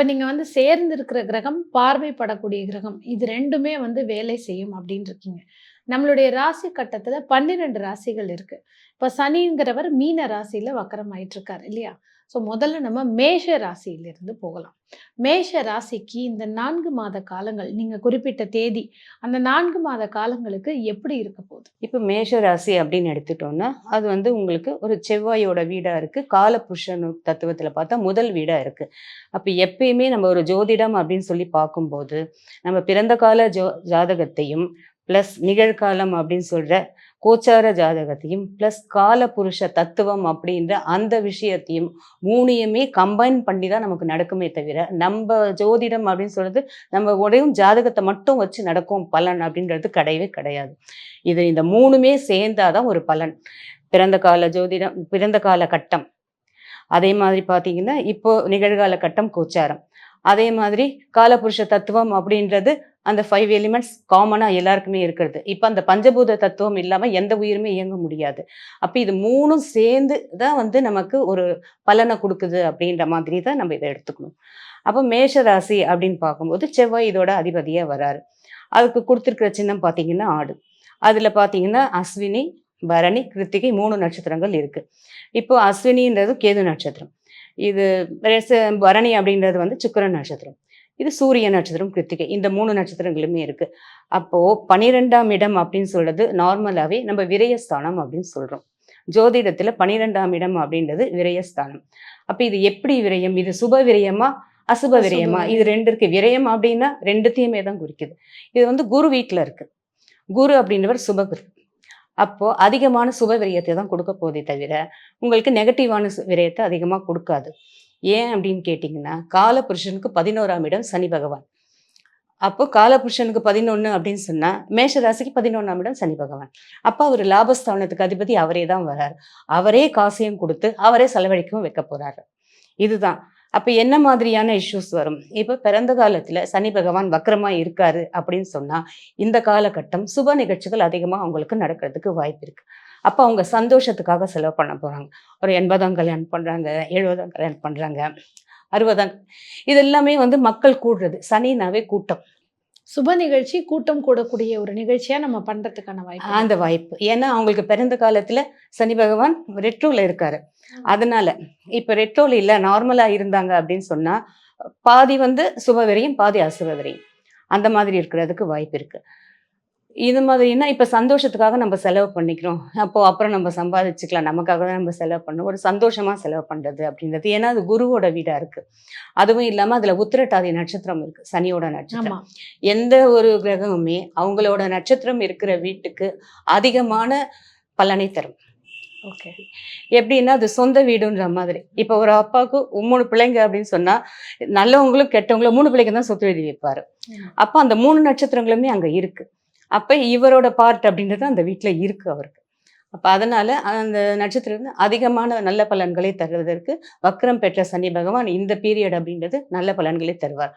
நீங்க வந்து சேர்ந்து இருக்கிற கிரகம், பார்வைப்படக்கூடிய கிரகம். இது 2மே வந்து வேலை செய்யும் அப்படின்னு இருக்கீங்க. நம்மளுடைய ராசி கட்டத்துல 12 ராசிகள் இருக்கு. இப்ப சனிங்கிறவர் மீன ராசியில வக்ரம் ஆயிட்டுருக்காரு இல்லையா? ஸோ முதல்ல நம்ம மேஷ ராசியிலிருந்து போகலாம். மேஷ ராசிக்கு இந்த 4 மாத காலங்கள், நீங்க குறிப்பிட்ட தேதி, அந்த 4 மாத காலங்களுக்கு எப்படி இருக்க போகுது? இப்ப மேஷ ராசி அப்படின்னு எடுத்துட்டோம்னா, அது வந்து உங்களுக்கு ஒரு செவ்வாயோட வீடா இருக்கு. காலபுருஷன் தத்துவத்துல பார்த்தா முதல் வீடா இருக்கு. அப்ப எப்பயுமே நம்ம ஒரு ஜோதிடம் அப்படின்னு சொல்லி பார்க்கும்போது, நம்ம பிறந்த கால ஜாதகத்தையும், பிளஸ் நிகழ்காலம் அப்படின்னு சொல்ற கோச்சார ஜாதகத்தையும், பிளஸ் காலபுருஷ தத்துவம் அப்படின்ற அந்த விஷயத்தையும் 3யுமே கம்பைன் பண்ணி தான் நமக்கு நடக்குமே தவிர, நம்ப ஜோதிடம் அப்படின்னு சொல்றது நம்ம உடையும் ஜாதகத்தை மட்டும் வச்சு நடக்கும் பலன் அப்படின்றது கிடையவே கிடையாது. இது இந்த 3மே சேர்ந்தாதான் ஒரு பலன். பிறந்த கால ஜோதிடம், பிறந்த கால கட்டம். அதே மாதிரி பார்த்தீங்கன்னா, இப்போ நிகழ்கால கட்டம் கோச்சாரம். அதே மாதிரி காலபுருஷ தத்துவம் அப்படின்றது அந்த 5 எலிமெண்ட்ஸ் காமனா எல்லாருக்குமே இருக்கிறது. இப்ப அந்த பஞ்சபூத தத்துவம் இல்லாம எந்த உயிருமே இயங்க முடியாது. அப்ப இது 3ம் சேர்ந்து தான் வந்து நமக்கு ஒரு பலன குடுக்குது அப்படின்ற மாதிரி தான் நம்ம இத எடுத்துக்கணும். அப்ப மேஷ ராசி அப்படின்னு பார்க்கும்போது செவ்வாய் இதோட அதிபதியா வராரு. அதுக்கு குடுத்திருக்கிற சின்னம் பார்த்தீங்கன்னா ஆடு. அதுல பார்த்தீங்கன்னா அஸ்வினி, பரணி, கிருத்திகை 3 நட்சத்திரங்கள் இருக்கு. இப்போ அஸ்வினின்றது கேது நட்சத்திரம். இது பரணி அப்படின்றது வந்து சுக்கிரன் நட்சத்திரம். இது சூரிய நட்சத்திரம், கிருத்திகை. இந்த 3 நட்சத்திரங்களுமே இருக்கு. அப்போ 12ஆம் இடம் அப்படின்னு சொல்றது நார்மலாவே நம்ம விரயஸ்தானம் அப்படின்னு சொல்றோம். ஜோதிடத்துல 12ஆம் இடம் அப்படின்றது விரயஸ்தானம். அப்ப இது எப்படி விரயம்? இது சுப விரயமா, அசுப விரயமா? இது 2 இருக்கு. விரயம் அப்படின்னா 2த்தையுமே தான் குறிக்குது. இது வந்து குரு வீட்ல இருக்கு. குரு அப்படின்றவர் சுபகுரு. அப்போ அதிகமான சுப விரயத்தை தான் கொடுக்க போதே தவிர, உங்களுக்கு நெகட்டிவான விரயத்தை அதிகமா குடுக்காது. ஏன் அப்படின்னு கேட்டீங்கன்னா, காலபுருஷனுக்கு 11ஆம் இடம் சனி பகவான். அப்போ காலபுருஷனுக்கு 11 அப்படின்னு சொன்னா, மேஷ ராசிக்கு 11ஆம் இடம் சனி பகவான். அப்ப அவரு லாபஸ்தானத்துக்கு அதிபதி அவரே தான் வராரு. அவரே காசையும் குடுத்து, அவரே செலவழிக்கவும் வைக்க போறாரு. இதுதான். அப்ப என்ன மாதிரியான இஷ்யூஸ் வரும்? இப்ப பிறந்த காலத்துல சனி பகவான் வக்ரமா இருக்காரு அப்படின்னு சொன்னா, இந்த காலகட்டம் சுப நிகழ்ச்சிகள் அதிகமா அவங்களுக்கு நடக்கிறதுக்கு வாய்ப்பு இருக்கு. அப்ப அவங்க சந்தோஷத்துக்காக செலவு பண்ண போறாங்க. ஒரு 80ஆம் கல்யாணம் பண்றாங்க, 70ஆம் கல்யாணம் பண்றாங்க, 60ஆம் இது எல்லாமே வந்து மக்கள் கூடுறது. சனினாவே கூட்டம். சுப நிகழ்ச்சி, கூட்டம் கூடக்கூடிய ஒரு நிகழ்ச்சியா நம்ம பண்றதுக்கான வாய்ப்பு அந்த வாய்ப்பு. ஏன்னா அவங்களுக்கு பிறந்த காலத்துல சனி பகவான் ரெட்ரோல இருக்காரு. அதனால இப்ப ரெட்ரோல இல்ல நார்மலா இருந்தாங்க அப்படின்னு சொன்னா, பாதி வந்து சுப விரயம், பாதி அசுப விரயம். அந்த மாதிரி இருக்கிறதுக்கு வாய்ப்பு இருக்கு. இது மாதிரின்னா, இப்ப சந்தோஷத்துக்காக நம்ம செலவு பண்ணிக்கிறோம். அப்போ அப்புறம் நம்ம சம்பாதிச்சுக்கலாம். நமக்காக தான் நம்ம செலவு பண்ணணும். ஒரு சந்தோஷமா செலவு பண்றது அப்படின்றது. ஏன்னா, அது குருவோட வீடா இருக்கு. அதுவும் இல்லாம அதுல உத்திரட்டாதி நட்சத்திரம் இருக்கு. சனியோட ஆமா. நட்சத்திரம். எந்த ஒரு கிரகமுமே அவங்களோட நட்சத்திரம் இருக்கிற வீட்டுக்கு அதிகமான பலனை தரும். ஓகே. எப்படின்னா, அது சொந்த வீடுன்ற மாதிரி. இப்ப ஒரு அப்பாவுக்கு 3 பிள்ளைங்க அப்படின்னு சொன்னா, நல்லவங்களும், கெட்டவங்களும் 3 பிள்ளைங்க தான் சொத்து எழுதி வைப்பாரு. ஆமா. அப்ப அந்த 3 நட்சத்திரங்களுமே அங்க இருக்கு. அப்ப இவரோட பார்ட் அப்படின்றது அந்த வீட்ல இருக்கு அவருக்கு. அப்ப அதனால அந்த நட்சத்திரம் அதிகமான நல்ல பலன்களை தருவதற்கு வக்ரம் பெற்ற சனி பகவான் இந்த பீரியட் அப்படின்றது நல்ல பலன்களை தருவார்.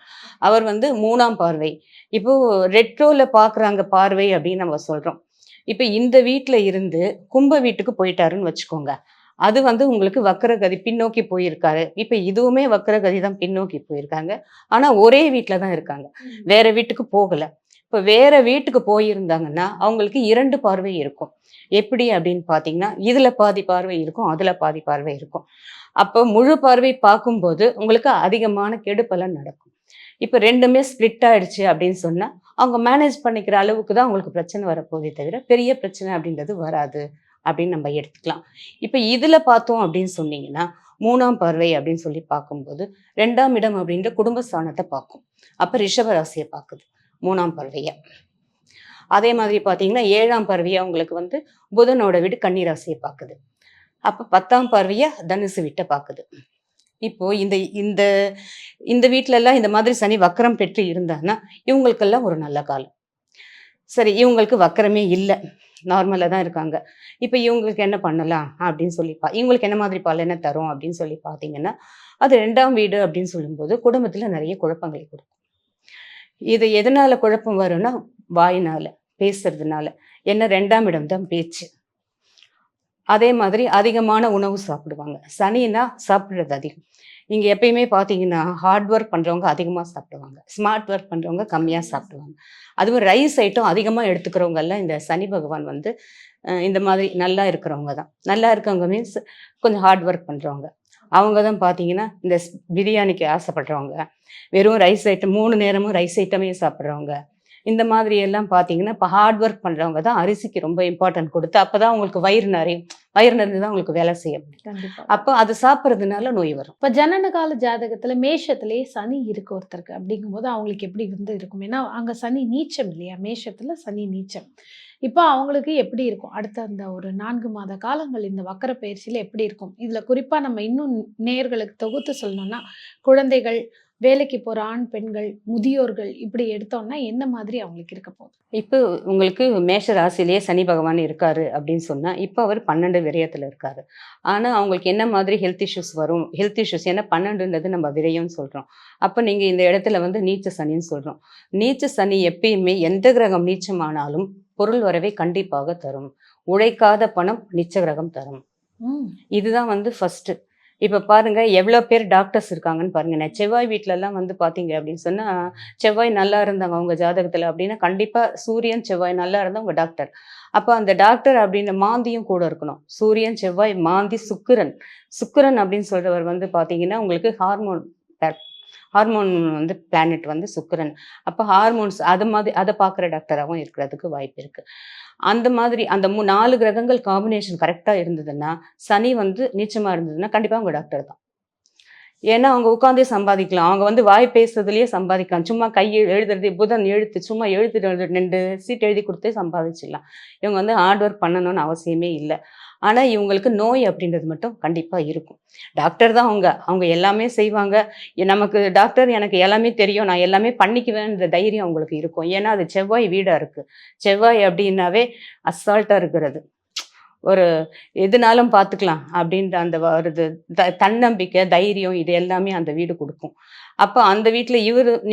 அவர் வந்து 3ஆம் பார்வை. இப்போ ரெட்ரோல பார்க்குறாங்க பார்வை அப்படின்னு நம்ம சொல்றோம். இப்ப இந்த வீட்ல இருந்து கும்ப வீட்டுக்கு போயிட்டாருன்னு வச்சுக்கோங்க. அது வந்து உங்களுக்கு வக்ரகதி பின்னோக்கி போயிருக்காரு. இப்ப இதுவுமே வக்ரகதி தான் பின்னோக்கி போயிருக்காங்க. ஆனா ஒரே வீட்ல தான் இருக்காங்க. வேற வீட்டுக்கு போகல. இப்ப வேற வீட்டுக்கு போயிருந்தாங்கன்னா, அவங்களுக்கு 2 பார்வை இருக்கும். எப்படி அப்படின்னு பார்த்தீங்கன்னா, இதுல பாதி பார்வை இருக்கும், அதுல பாதி பார்வை இருக்கும். அப்போ முழு பார்வை பார்க்கும்போது உங்களுக்கு அதிகமான கெடு பலன் நடக்கும். இப்ப 2மே ஸ்ப்ளிட் ஆயிடுச்சு அப்படின்னு சொன்னா, அவங்க மேனேஜ் பண்ணிக்கிற அளவுக்கு தான் அவங்களுக்கு பிரச்சனை வரப்போதே தவிர, பெரிய பிரச்சனை அப்படின்றது வராது அப்படின்னு நம்ம எடுத்துக்கலாம். இப்ப இதுல பார்த்தோம் அப்படின்னு சொன்னீங்கன்னா, 3ஆம் பார்வை அப்படின்னு சொல்லி பார்க்கும்போது, 2ஆம் இடம் அப்படின்ற குடும்பஸ்தானத்த பார்க்கும். அப்ப ரிஷப ராசிய பார்க்குது. 3ஆம் பார்வையா. அதே மாதிரி பார்த்தீங்கன்னா, 7ஆம் பார்வையா உங்களுக்கு வந்து புதனோட வீடு கன்னி ராசிய பார்க்குது. அப்ப 10ஆம் பார்வையா தனுசு வீட்ட பார்க்குது. இப்போ இந்த இந்த இந்த வீட்லலாம் இந்த மாதிரி சனி வக்ரம் பெற்று இருந்தான்னா, இவங்களுக்கெல்லாம் ஒரு நல்ல காலம். சரி, இவங்களுக்கு வக்ரமே இல்ல. நார்மலா தான் இருக்காங்க. இப்ப இவங்களுக்கு என்ன பண்ணலாம் அப்படின்னு சொல்லி இவங்களுக்கு என்ன மாதிரி பலன தரும் அப்படின்னு சொல்லி பார்த்தீங்கன்னா, அது 2ஆம் வீடு அப்படின்னு சொல்லும்போது, குடும்பத்தில நெறைய குழப்பங்களை குடுக்கும். இது எதனால குழப்பம் வரும்னா, வாயினால, பேசுறதுனால. ஏன்னா 2ஆம் இடம் தான் பேச்சு. அதே மாதிரி அதிகமான உணவு சாப்பிடுவாங்க. சனின்னா சாப்பிடுறது அதிகம். இங்க எப்பயுமே பார்த்தீங்கன்னா, ஹார்ட் ஒர்க் பண்றவங்க அதிகமா சாப்பிடுவாங்க. ஸ்மார்ட் ஒர்க் பண்றவங்க கம்மியா சாப்பிடுவாங்க. அதுவும் ரைஸ் ஐட்டம் அதிகமா எடுத்துக்கிறவங்கலாம் இந்த சனி பகவான் வந்து இந்த மாதிரி நல்லா இருக்கிறவங்க தான். நல்லா இருக்கவங்க மீன்ஸ் கொஞ்சம் ஹார்ட் ஒர்க் பண்றவங்க. அவங்க தான் பார்த்தீங்கன்னா, இந்த பிரியாணிக்கு ஆசைப்படுறவங்க, வெறும் ரைஸ் ஐட்டம் 3 நேரமும் ரைஸ் ஐட்டமே சாப்பிடுறவங்க. இந்த மாதிரி எல்லாம் பார்த்தீங்கன்னா, இப்ப ஹார்ட் ஒர்க் பண்றவங்க தான் அரிசிக்கு ரொம்ப இம்பார்ட்டன்ட் குடுத்து, அப்பதான் அவங்களுக்கு வயிறு நெறையும். வயிறு நிறைஞ்சு தான் உங்களுக்கு வேலை செய்ய முடியும். கண்டிப்பா. அப்ப அது சாப்பிடுறதுனால நோய் வரும். இப்ப ஜனன கால ஜாதகத்துல மேஷத்திலேயே சனி இருக்கு ஒருத்தருக்கு. அப்படிங்கும்போது அவங்களுக்கு எப்படி வந்து இருக்கும்? ஏன்னா, அங்க சனி நீச்சம் இல்லையா? மேஷத்துல சனி நீச்சம். இப்ப அவங்களுக்கு எப்படி இருக்கும்? அடுத்த அந்த ஒரு 4 மாத காலங்கள் இந்த வக்கர பயிற்சியில எப்படி இருக்கும்? இதுல குறிப்பா நம்ம இன்னும் நேயர்களுக்கு தொகுத்து சொல்லணும்னா, குழந்தைகள், வேலைக்கு போற ஆண், பெண்கள், முதியோர்கள் இப்படி எடுத்தோம்னா என்ன மாதிரி அவங்களுக்கு இருக்க போகுது? இப்ப உங்களுக்கு மேஷ ராசியிலேயே சனி பகவான் இருக்காரு அப்படின்னு சொன்னா, இப்ப அவர் 12 விரயத்துல இருக்காரு. ஆனா, அவங்களுக்கு என்ன மாதிரி ஹெல்த் இஷ்யூஸ் வரும்? ஹெல்த் இஷ்யூஸ் ஏன்னா 12ன்றது நம்ம விரயம்னு சொல்றோம். அப்ப நீங்க இந்த இடத்துல வந்து நீச்ச சனின்னு சொல்றோம். நீச்ச சனி எப்பயுமே எந்த கிரகம் நீச்சமானாலும் பொருள் வரவை கண்டிப்பாக தரும். உழைக்காத பணம் நீச்ச கிரகம் தரும். ம். இதுதான் வந்து ஃபர்ஸ்ட்டு. இப்ப பாருங்க, எவ்வளோ பேர் டாக்டர்ஸ் இருக்காங்கன்னு பாருங்க. நான் செவ்வாய் வீட்லலாம் வந்து பார்த்தீங்க அப்படின்னு சொன்னா, செவ்வாய் நல்லா இருந்தாங்க அவங்க ஜாதகத்துல அப்படின்னா, கண்டிப்பா சூரியன், செவ்வாய் நல்லா இருந்தா அவங்க டாக்டர். அப்ப அந்த டாக்டர் அப்படின்ற மாந்தியும் கூட இருக்கணும். சூரியன், செவ்வாய், மாந்தி, சுக்கிரன். சுக்கிரன் அப்படின்னு சொல்றவர் வந்து பார்த்தீங்கன்னா, உங்களுக்கு ஹார்மோன் வந்து பிளானெட் வந்து சுக்கிரன். அப்ப ஹார்மோன்ஸ் அது மாதிரி அத பார்க்குற டாக்டராவும் இருக்கிறதுக்கு வாய்ப்பு இருக்கு. அந்த மாதிரி அந்த 4 கிரகங்கள் காம்பினேஷன் கரெக்ட்டா இருந்ததுன்னா, சனி வந்து நீச்சமா இருந்ததுன்னா, கண்டிப்பா அவங்க டாக்டர் தான். ஏன்னா, அவங்க உட்காந்தே சம்பாதிக்கலாம். அவங்க வந்து வாய் பேசுறதுலயே சம்பாதிக்கலாம். சும்மா கை எழுதுறது புதன் எழுத்து சும்மா எழுத்து 2 சீட் எழுதி குடுத்தே சம்பாதிச்சிடலாம். இவங்க வந்து ஹார்ட் ஒர்க் பண்ணணும்னு அவசியமே இல்ல. ஆனா, இவங்களுக்கு நோய் அப்படின்றது மட்டும் கண்டிப்பா இருக்கும். டாக்டர் தான் அவங்க. அவங்க எல்லாமே செய்வாங்க. நமக்கு டாக்டர் எனக்கு எல்லாமே தெரியும். நான் எல்லாமே பண்ணிக்குவேன்ற தைரியம் அவங்களுக்கு இருக்கும். ஏன்னா, அது செவ்வாய் வீடா இருக்கு. செவ்வாய் அப்படின்னாவே அசால்ட்டா இருக்கிறது. ஒரு எதுனாலும் பார்த்துக்கலாம் அப்படின்ற அந்த வருது தன்னம்பிக்கை, தைரியம் இது எல்லாமே அந்த வீடு குடுக்கும். அப்ப அந்த வீட்ல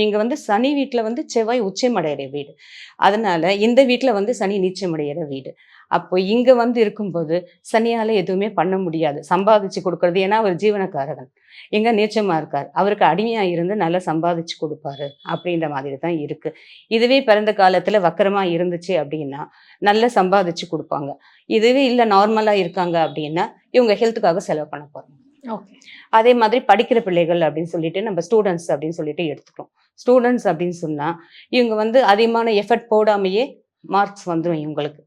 நீங்க வந்து சனி வீட்ல வந்து செவ்வாய் உச்சமடையிற வீடு. அதனால இந்த வீட்ல வந்து சனி நீச்சமடையிற வீடு. அப்போ இங்க வந்து இருக்கும்போது சனியால எதுவுமே பண்ண முடியாது. சம்பாதிச்சு குடுக்குறது ஏன்னா அவர் ஜீவனக்காரகன். எங்க நீச்சமா இருக்கார். அவருக்கு அடிமையா இருந்து நல்லா சம்பாதிச்சு குடுப்பாரு. அப்படின்ற மாதிரி தான் இருக்கு. இதுவே பிறந்த காலத்துல வக்கரமா இருந்துச்சு அப்படின்னா, நல்லா சம்பாதிச்சு குடுப்பாங்க. இதுவே இல்ல நார்மலா இருக்காங்க அப்படின்னா, இவங்க ஹெல்த்துக்காக செலவு பண்ண போறாங்க. ஓகே. அதே மாதிரி படிக்கிற பிள்ளைகள் அப்படின்னு சொல்லிட்டு நம்ம ஸ்டூடண்ட்ஸ் அப்படின்னு சொல்லிட்டு எடுத்துக்கிறோம். ஸ்டூடண்ட்ஸ் அப்படின்னு சொன்னா, இவங்க வந்து அதிகமான எஃபர்ட் போடாமயே மார்க்ஸ் வந்துரும் இவங்களுக்கு.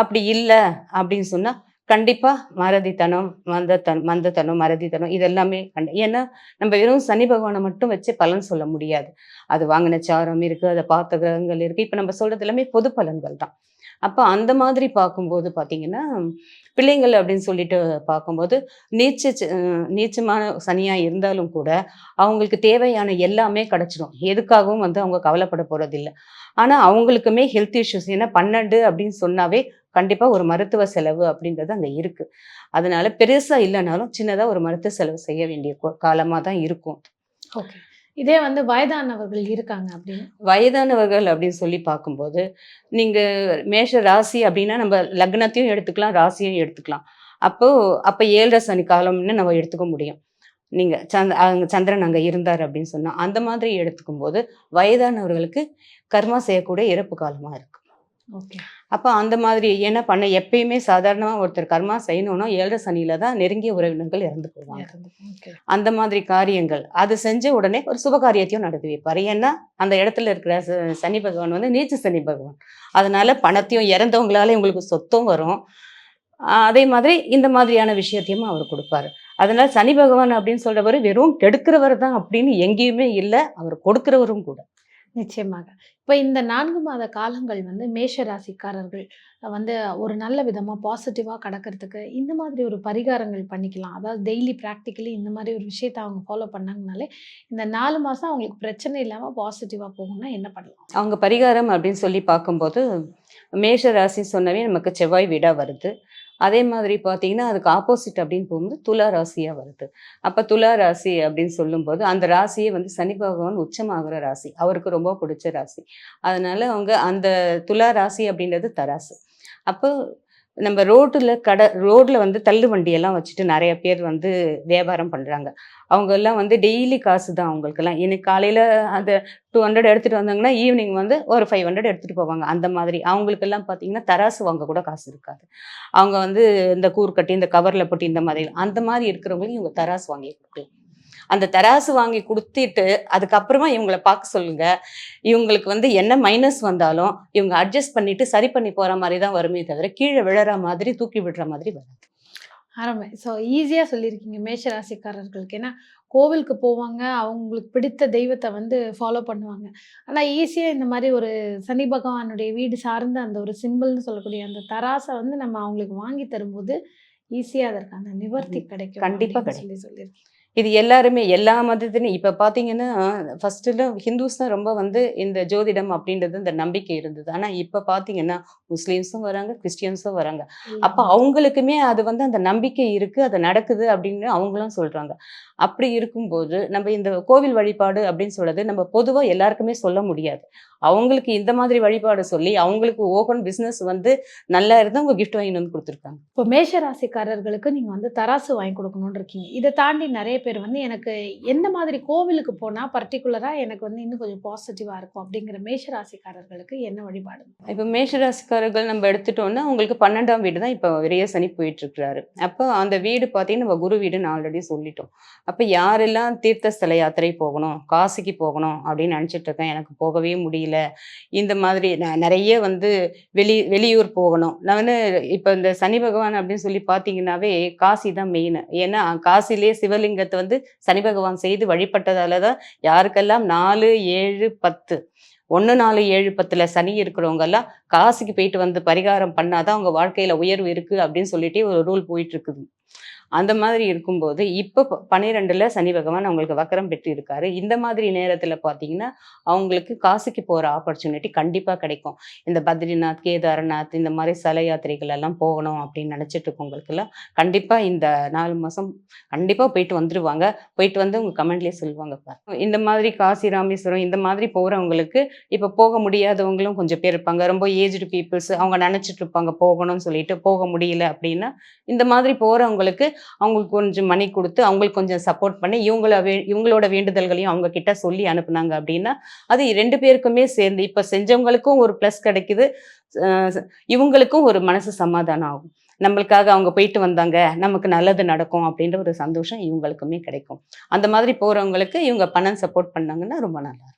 அப்படி இல்ல அப்படின்னு சொன்னா, கண்டிப்பா மறதித்தனம், மந்தத்தனம், மறதித்தனம் இது எல்லாமே ஏன்னா நம்ம வெறும் சனி பகவான மட்டும் வச்சு பலன் சொல்ல முடியாது. அது வாங்கின சாரம் இருக்கு, அத பார்த்த கிரகங்கள் இருக்கு. இப்ப நம்ம சொல்றது எல்லாமே பொது பலன்கள் தான். அப்ப அந்த மாதிரி பார்க்கும்போது பார்த்தீங்கன்னா, பிள்ளைங்கள் அப்படின்னு சொல்லிட்டு பார்க்கும்போது, நீச்சமான சனியா இருந்தாலும் கூட, அவங்களுக்கு தேவையான எல்லாமே கிடைச்சிடும். எதுக்காகவும் வந்து அவங்க கவலைப்பட போறதில்ல. ஆனா, அவங்களுக்குமே ஹெல்த் இஷ்யூஸ் ஏன்னா 12 அப்படின்னு சொன்னாவே, கண்டிப்பா ஒரு மருத்துவ செலவு அப்படின்றது அங்க இருக்கு. அதனால பெருசா இல்லனாலும், சின்னதா ஒரு மருத்துவ செலவு செய்ய வேண்டிய காலமா தான் இருக்கும். ஓகே. இதே வந்து வயதானவர்கள் இருக்காங்க அப்படின்னு. வயதானவர்கள் அப்படின்னு சொல்லி பார்க்கும்போது, நீங்க மேஷ ராசி அப்படின்னா நம்ம லக்னத்தையும் எடுத்துக்கலாம், ராசியும் எடுத்துக்கலாம். அப்போ அப்ப 7 சனி காலம்னு நம்ம எடுத்துக்க முடியும். நீங்க அங்க சந்திரன் அங்க இருந்தாரு அப்படின்னு சொன்னா, அந்த மாதிரி எடுத்துக்கும்போது, வயதானவர்களுக்கு கர்மா செய்யக்கூடிய இறப்பு காலமா இருக்கு. ஓகே. அப்ப அந்த மாதிரி என்ன பண்ண எப்பயுமே சாதாரணமா ஒருத்தர் கர்மா செய்யணும்னா 7 சனியில தான் நெருங்கிய உறவினர்கள் இறந்து போவாங்க. ஓகே. அந்த மாதிரி காரியங்கள். அது செஞ்ச உடனே ஒரு சுப காரியத்தையும் நடத்தி வைப்பாரு. ஏன்னா, அந்த இடத்துல இருக்கிற சனி பகவான் வந்து நீச்ச சனி பகவான். அதனால பணத்தையும் இறந்தவங்களால இவங்களுக்கு சொத்தும் வரும். அதே மாதிரி இந்த மாதிரியான விஷயத்தையும் அவர் குடுப்பாரு. அதனால சனி பகவான் அப்படின்னு சொல்றவரு வெறும் கெடுக்கிறவர் தான் அப்படின்னு எங்கேயுமே இல்ல. அவர் கொடுக்கிறவரும் கூட. நிச்சயமாக. இப்ப இந்த 4 மாத காலங்கள் வந்து மேஷ ராசிக்காரர்கள் வந்து ஒரு நல்ல விதமா பாசிட்டிவா கடக்கிறதுக்கு இந்த மாதிரி ஒரு பரிகாரங்கள் பண்ணிக்கலாம். அதாவது டெய்லி பிராக்டிகலி இந்த மாதிரி ஒரு விஷயத்த அவங்க ஃபாலோ பண்ணாங்கனாலே, இந்த 4 மாசம் அவங்களுக்கு பிரச்சனை இல்லாம பாசிட்டிவா போகும்னா என்ன பண்ணலாம்? அவங்க பரிகாரம் அப்படின்னு சொல்லி பார்க்கும்போது, மேஷ ராசி சொன்னவே நமக்கு செவ்வாய் வீடா வருது. அதே மாதிரி பார்த்தீங்கன்னா, அதுக்கு ஆப்போசிட் அப்படின்னு போகும்போது துலா ராசியா வருது. அப்ப துலா ராசி அப்படின்னு சொல்லும்போது, அந்த ராசியே வந்து சனி பகவான் உச்சமாகுற ராசி. அவருக்கு ரொம்ப பிடிச்ச ராசி. அதனால அவங்க அந்த துலா ராசி அப்படின்றது தராசு. அப்போ நம்ம ரோட்ல வந்து தள்ளு வண்டியெல்லாம் வச்சுட்டு நெறைய பேர் வந்து வியாபாரம் பண்றாங்க. அவங்க எல்லாம் வந்து டெய்லி காசு தான் அவங்களுக்கெல்லாம். இன்னைக்கு காலையில அந்த 200 எடுத்துட்டு வந்தாங்கன்னா, ஈவினிங் வந்து ஒரு 500 எடுத்துட்டு போவாங்க. அந்த மாதிரி. அவங்களுக்கெல்லாம் பார்த்தீங்கன்னா, தராசு வாங்க கூட காசு இருக்காது. அவங்க வந்து இந்த கூர்க்கட்டி, இந்த கவர்ல போட்டு இந்த மாதிரி அந்த மாரி இருக்கிறவங்களுக்கு இவங்க தராசு வாங்கி குடுக்கலாம். அந்த தராசு வாங்கி குடுத்துட்டு, அதுக்கப்புறமா இவங்கள பார்க்க சொல்லுங்க. இவங்களுக்கு வந்து என்ன மைனஸ் வந்தாலும், இவங்க அட்ஜஸ்ட் பண்ணிட்டு சரி பண்ணி போற மாரி தான் வருமே தவிர, கீழ விழற மாதிரி, தூக்கி விடுற மாதிரி வராது. அருமை. ஸோ ஈஸியா சொல்லியிருக்கீங்க மேஷ ராசிக்காரர்களுக்கு. ஏன்னா, கோவிலுக்கு போவாங்க. அவங்களுக்கு பிடித்த தெய்வத்த வந்து ஃபாலோ பண்ணுவாங்க. ஆனா, ஈஸியா இந்த மாரி ஒரு சனி பகவானுடைய வீடு சார்ந்த அந்த ஒரு சிம்பிள்னு சொல்லக்கூடிய அந்த தராச வந்து நம்ம அவங்களுக்கு வாங்கி தரும்போது, ஈஸியா அதற்கான நிவர்த்தி கிடைக்கும் கண்டிப்பா அப்படின்னு கிடைக்கும். சொல்லியிருக்கீங்க. இது எல்லாருமே எல்லா மதத்திலும் இப்ப பார்த்தீங்கன்னா, ஃபர்ஸ்ட்டுலாம் ஹிந்துஸ் தான் ரொம்ப வந்து இந்த ஜோதிடம் அப்படின்றது இந்த நம்பிக்கை இருந்தது. ஆனா இப்ப பார்த்தீங்கன்னா, முஸ்லிம்ஸும் வராங்க, கிறிஸ்டியன்ஸும் வராங்க. அப்ப எல்லாமே. அவங்களுக்குமே அது வந்து அந்த நம்பிக்கை இருக்கு, அது நடக்குது அப்படின்னு அவங்களும் சொல்றாங்க. அப்படி இருக்கும்போது, நம்ம இந்த கோவில் வழிபாடு அப்படின்னு சொல்றது நம்ம பொதுவா எல்லாருக்குமே சொல்ல முடியாது. அவங்களுக்கு இந்த மாதிரி வழிபாடு சொல்லி, அவங்களுக்கு ஓப்பன் பிசினஸ் வந்து நல்லா இருந்தா அவங்க கிஃப்ட் வாங்கிட்டு வந்து குடுத்துருக்காங்க. இப்போ மேஷ ராசிக்காரர்களுக்கு நீங்க வந்து தராசு வாங்கி குடுக்கணும்னு இருக்கீங்க. இத தாண்டி நெறைய பேர் வந்து எனக்கு எந்த மாதிரி கோவிலுக்கு போனா பர்ட்டிகுலரா எனக்கு வந்து இன்னும் கொஞ்சம் பாசிட்டிவா இருக்கும் அப்படிங்கிற மேஷ ராசிக்காரர்களுக்கு என்ன வழிபாடு? இப்ப மேஷ ராசிக்காரர்கள் நம்ம எடுத்துட்டோம்னா, உங்களுக்கு 12ஆம் வீடு தான் இப்ப விரய சனி போயிட்டுருக்கிறாரு. அப்போ அந்த வீடு பார்த்தீங்கன்னா, நம்ம குரு வீடுன்னு ஆல்ரெடி சொல்லிட்டோம். அப்ப யாரெல்லாம் தீர்த்த ஸ்தல யாத்திரை போகணும், காசிக்கு போகணும் அப்படின்னு நெனச்சிட்டு இருக்கேன். எனக்கு போகவே முடியல. இந்த மாதிரி நெறைய வந்து வெளியூர் போகணும். நான் வந்து இப்ப இந்த சனி பகவான் அப்படின்னு சொல்லி பார்த்தீங்கன்னாவே, காசி தான் மெயினு. ஏன்னா, காசியிலேயே சிவலிங்கத்த வந்து சனி பகவான் செய்து வழிபட்டதால தான் யாருக்கெல்லாம் 4, 7, 10 1, 4, 7, 10ல சனி இருக்கிறவங்கலாம் காசிக்கு போயிட்டு வந்து பரிகாரம் பண்ணா தான் அவங்க வாழ்க்கையில உயர்வு இருக்கு அப்படின்னு சொல்லிட்டே ஒரு ரூல் போயிட்டு இருக்குது. அந்த மாதிரி இருக்கும்போது, இப்ப 12ல சனி பகவான் அவங்களுக்கு வக்ரம் பெற்று இருக்காரு. இந்த மாதிரி நேரத்தில பார்த்தீங்கன்னா, அவங்களுக்கு காசிக்கு போற ஆப்பர்ச்சுனிட்டி கண்டிப்பா கிடைக்கும். இந்த பத்ரிநாத், கேதார்நாத் இந்த மாரி ஸ்தல யாத்திரைகள் எல்லாம் போகணும் அப்படின்னு நினைச்சிட்டு இருக்கவங்களுக்கெல்லாம், கண்டிப்பா இந்த 4 மாசம் கண்டிப்பா போயிட்டு வந்துருவாங்க. போயிட்டு வந்து உங்க கமெண்ட்லயே சொல்லுவாங்க பாருங்க. இந்த மாதிரி காசி, ராமேஸ்வரம் இந்த மாதிரி போறவங்களுக்கு, இப்ப போக முடியாதவங்களும் கொஞ்சம் பேர் இருப்பாங்க. ரொம்ப ஏஜ்டு பீப்பிள்ஸ் அவங்க நினைச்சிட்டு இருப்பாங்க போகணும்னு சொல்லிட்டு, போக முடியல அப்படின்னா, இந்த மாதிரி போறவங்களுக்கு அவங்களுக்கு கொஞ்சம் மணி குடுத்து, அவங்களுக்கு கொஞ்சம் சப்போர்ட் பண்ணி, இவங்களோட வேண்டுதல்களையும் அவங்க கிட்ட சொல்லி அனுப்புனாங்க அப்படின்னா, அது 2 பேருக்குமே சேர்ந்து இப்ப செஞ்சவங்களுக்கும் ஒரு பிளஸ் கிடைக்குது. அ இவங்களுக்கும் ஒரு மனசு சமாதானம் ஆகும். நம்மளுக்காக அவங்க போயிட்டு வந்தாங்க, நமக்கு நல்லது நடக்கும் அப்படின்ற ஒரு சந்தோஷம் இவங்களுக்குமே கிடைக்கும். அந்த மாதிரி போறவங்களுக்கு இவங்க பணம் சப்போர்ட் பண்ணாங்கன்னா ரொம்ப நல்லா இருக்கும்.